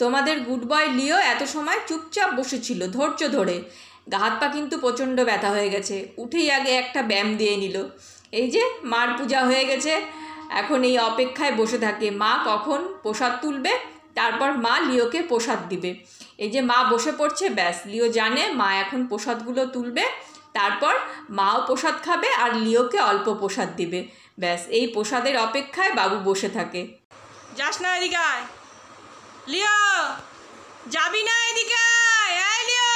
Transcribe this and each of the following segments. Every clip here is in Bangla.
তোমাদের গুড বয় লিও এত সময় চুপচাপ বসেছিল ধৈর্য ধরে। হাত পা কিন্তু প্রচণ্ড ব্যথা হয়ে গেছে। উঠেই আগে একটা ব্যায়াম দিয়ে নিল। এই যে মার পূজা হয়ে গেছে, এখন এই অপেক্ষায় বসে থাকে মা কখন প্রসাদ তুলবে, তারপর মা লিওকে প্রসাদ দিবে। এই যে মা বসে পড়ছে, ব্যাস লিও জানে মা এখন প্রসাদগুলো তুলবে, তারপর মাও প্রসাদ খাবে আর লিওকে অল্প প্রসাদ দিবে। ব্যাস এই প্রসাদের অপেক্ষায় বাবু বসে থাকে। যাস না এদিকে আয় লিও, যাবি না এদিকে আয়, এই লিও,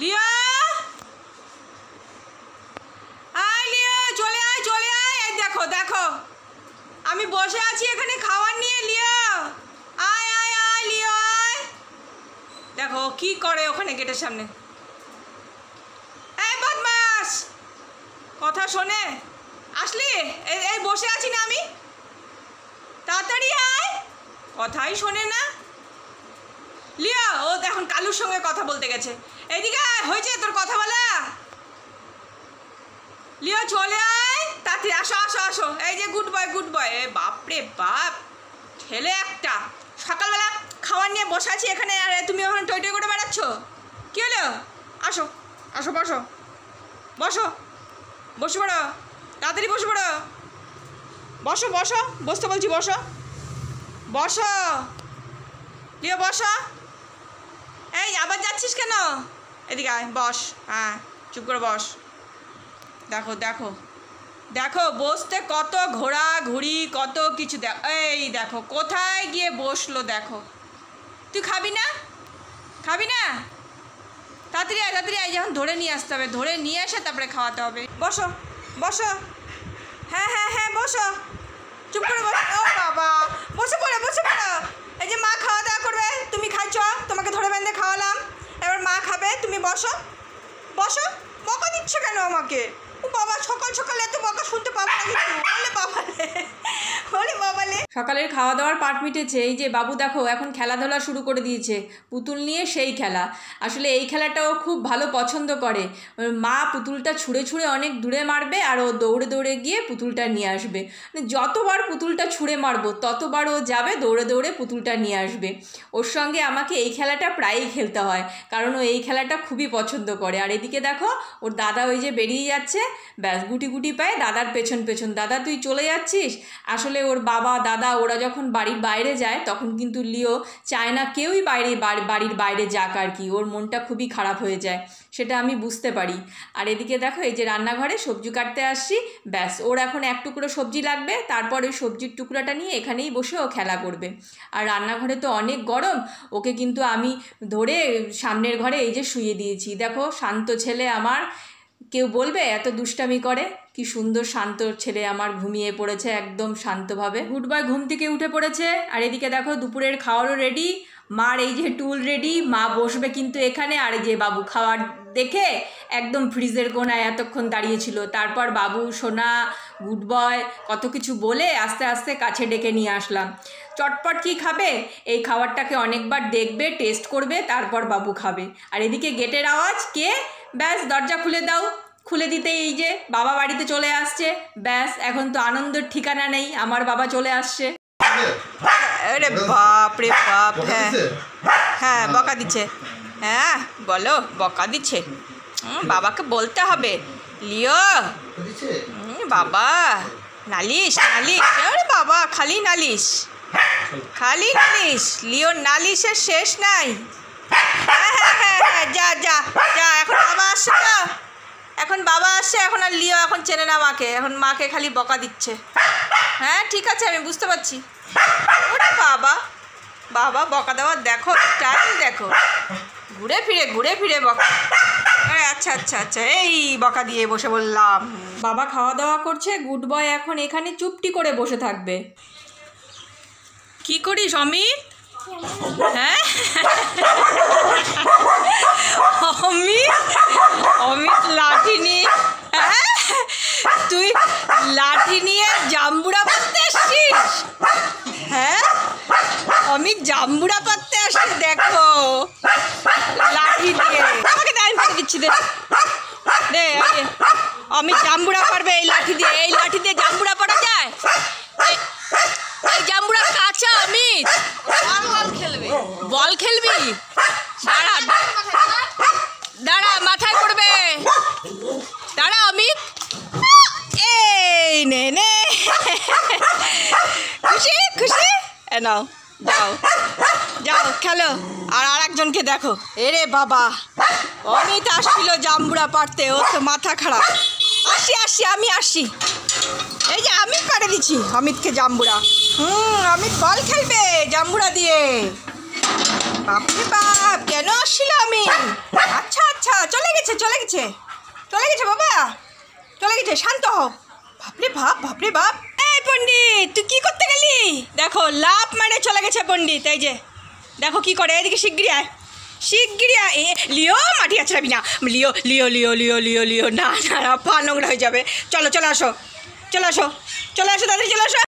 লিও, আয় লিও, চলে আয় চলে আয়। এই দেখো দেখো আমি বসে আছি এখানে খাবার নিয়ে, লিও আয় আয় আয় লিও আয়। দেখো কি করে ওখানে গেটের সামনে, এই বদমাস, কথা শোনে আসলি? এই বসে আছি না আমি, তাড়াতাড়ি আয়, কথাই শোনে না লিও। ও এখন কালুর সঙ্গে কথা বলতে গেছে। এদিকে হয়েছে তোর কথা বলা, লিও চলে আয় তাড়াতাড়ি, আসো আসো আসো। এই যে গুড বয় গুড বয়। বাপরে বাপ, ছেলে একটা, সকালবেলা খাবার নিয়ে বসে আছি এখানে আর তুমি ওখানে টই টই করে বেড়াচ্ছ, কী হলো? আসো আসো, বসো বসো, বসে পড়ো, তাড়াতাড়ি বসে পড়ো, বসো বসো, বসতে বলছি বসো, বসো লিও বসো। এই আবার যাচ্ছিস কেন? এদিকে আয়, বস, হ্যাঁ চুপ করে বস। দেখো দেখো দেখো বসতে কত ঘোরাঘুরি, কত কিছু। এই দেখো কোথায় গিয়ে বসলো দেখো। তুই খাবি না? খাবি না? তাড়াতাড়ি আয় তাড়াতাড়ি আয়, যখন ধরে নিয়ে আসতে হবে, ধরে নিয়ে এসে তারপরে খাওয়াতে হবে। বসো বসো, হ্যাঁ হ্যাঁ হ্যাঁ বসো, চুপ করে বসো। ও বাবা, বসে পড়ো বসে পড়ো। এই যে মা খাওয়া দাওয়া করবে, তুমি খাইছ, তোমাকে ধরে বেঁধে খাওয়ালাম, এবার মা খাবে, তুমি বসো বসো। বকা দিচ্ছ কেন আমাকে? ও বাবা, সকাল সকাল এত বকা শুনতে পাবো না কিন্তু। বলে বাবালে, বলে বাবালে। সকালের খাওয়া দাওয়ার পাট মিটেছে। এই যে বাবু দেখো এখন খেলাধুলা শুরু করে দিয়েছে, পুতুল নিয়ে সেই খেলা। আসলে এই খেলাটাও খুব ভালো পছন্দ করে। মা পুতুলটা ছুঁড়ে ছুঁড়ে অনেক দূরে মারবে আর ও দৌড়ে দৌড়ে গিয়ে পুতুলটা নিয়ে আসবে। যতবার পুতুলটা ছুঁড়ে মারবো ততবার ও যাবে দৌড়ে দৌড়ে পুতুলটা নিয়ে আসবে। ওর সঙ্গে আমাকে এই খেলাটা প্রায়ই খেলতে হয়, কারণ ও এই খেলাটা খুবই পছন্দ করে। আর এদিকে দেখো ওর দাদা ওই যে বেরিয়ে যাচ্ছে, ব্যাস গুটি গুটি পায় দাদার পেছন পেছন। দাদা তুই চলে যাচ্ছিস? আসলে ওর বাবা দাদা ওরা যখন বাড়ির বাইরে যায় তখন কিন্তু লিও চায় না কেউই বাড়ির বাইরে যাক আর কি, ওর মনটা খুবই খারাপ হয়ে যায়, সেটা আমি বুঝতে পারি। আর এদিকে দেখো এই যে রান্নাঘরে সবজি কাটতে আসছি, ব্যাস ওর এখন এক টুকরো সবজি লাগবে, তারপর ওই সবজির টুকরাটা নিয়ে এখানেই বসে ও খেলা করবে। আর রান্নাঘরে তো অনেক গরম, ওকে কিন্তু আমি ধরে সামনের ঘরে এই যে শুইয়ে দিয়েছি। দেখো শান্ত ছেলে আমার, কেউ বলবে এত দুষ্টামি করে? কি সুন্দর শান্ত ছেলে আমার, ঘুমিয়ে পড়েছে একদম শান্তভাবে। গুড বয় ঘুম থেকে উঠে পড়েছে। আর এদিকে দেখো দুপুরের খাওয়ারও রেডি, মার এই যে টুল রেডি, মা বসবে কিন্তু এখানে। আর এই যে বাবু খাওয়ার দেখে একদম ফ্রিজের কোনায় এতক্ষণ দাঁড়িয়েছিল, তারপর বাবু সোনা গুড বয় কত কিছু বলে আস্তে আস্তে কাছে ডেকে নিয়ে আসলাম। চটপট কি খাবে, এই খাবারটাকে অনেকবার দেখবে, টেস্ট করবে, তারপর বাবু খাবে। আর এদিকে গেটের আওয়াজ, কে? ব্যাস দরজা খুলে দাও। খুলে দিতে এই যে বাবা বাড়িতে চলে আসছে। ব্যাস এখন তো আনন্দের ঠিকানা নেই, আমার বাবা চলে আসছে। আরে বাপ রে বাপ, হ্যাঁ হ্যাঁ বকা দিচ্ছে, হ্যাঁ বলো বকা দিচ্ছে, বাবাকে বলতে হবে। লিও বাবা, নালিশ নালিশ, আরে বাবা খালি নালিশ খালি নালিশ, লিও নালিশের শেষ নাই। হ্যাঁ হ্যাঁ হ্যাঁ হ্যাঁ যা যা যা, এখন বাবা আসছে তো, এখন বাবা আসছে, এখন আর লিও এখন চেনে না মাকে, এখন মাকে খালি বকা দিচ্ছে। হ্যাঁ ঠিক আছে আমি বুঝতে পারছি। ওরে বাবা, বাবা বকা দেওয়ার দেখো স্টাইল দেখো, ঘুরে ফিরে বকা। আচ্ছা আচ্ছা আচ্ছা, এই বকা দিয়ে বসে বললাম। বাবা খাওয়া দাওয়া করছে, গুড বয় এখন এখানে চুপটি করে বসে থাকবে। কি করিস অমিত? হ্যাঁ অমিত লাঠি নিয়ে, হ্যাঁ তুই লাঠি নিয়ে জাম্বুরা পাততে আসছিস? হ্যাঁ অমিত জাম্বুরা পাততে আসছে, দেখো লাঠি দিয়ে। আমাকে দাঁড় করে দিচ্ছি, দে দে, অমিত জাম্বুরা পারবে এই লাঠি দিয়ে। এই লাঠি দিয়ে জাম্বুরা পারা যায়? এই জাম্বুরা কাঁচা অমিত। বল খেলবি? দাঁড়া দাঁড়া, মাথায় পড়বে। দাঁড়া অমিত, এই নে নে। খুশি খুশি? নাও যাও যাও খেলো। আর আরেকজনকে দেখো, এরে বাবা, অমিত আসছিল জাম্বুরা পারতে, ও তো মাথা খারাপ। আসি আমি আসি। এই যে আমি পাড়ে দিচ্ছি অমিতকে জাম্বুরা। অমিত বল খেলবে জাম্বুরা দিয়ে। বাপরে বাপ, কেন আসছিল আমি? আচ্ছা আচ্ছা, চলে গেছে বাবা, চলে গেছে, শান্ত হও। বাপরে বাপ। এই পণ্ডিত, তুই কি করতে গেলি? দেখো লাফ মারে চলে গেছে পণ্ডিত। এই যে দেখো কি করে, এদিকে শিগগিরি আয়। এ লিও, মাটি আছড়াবি না। লিও না পা নোংরা হয়ে যাবে। চলো আসো তাড়াতাড়ি চলে আসো।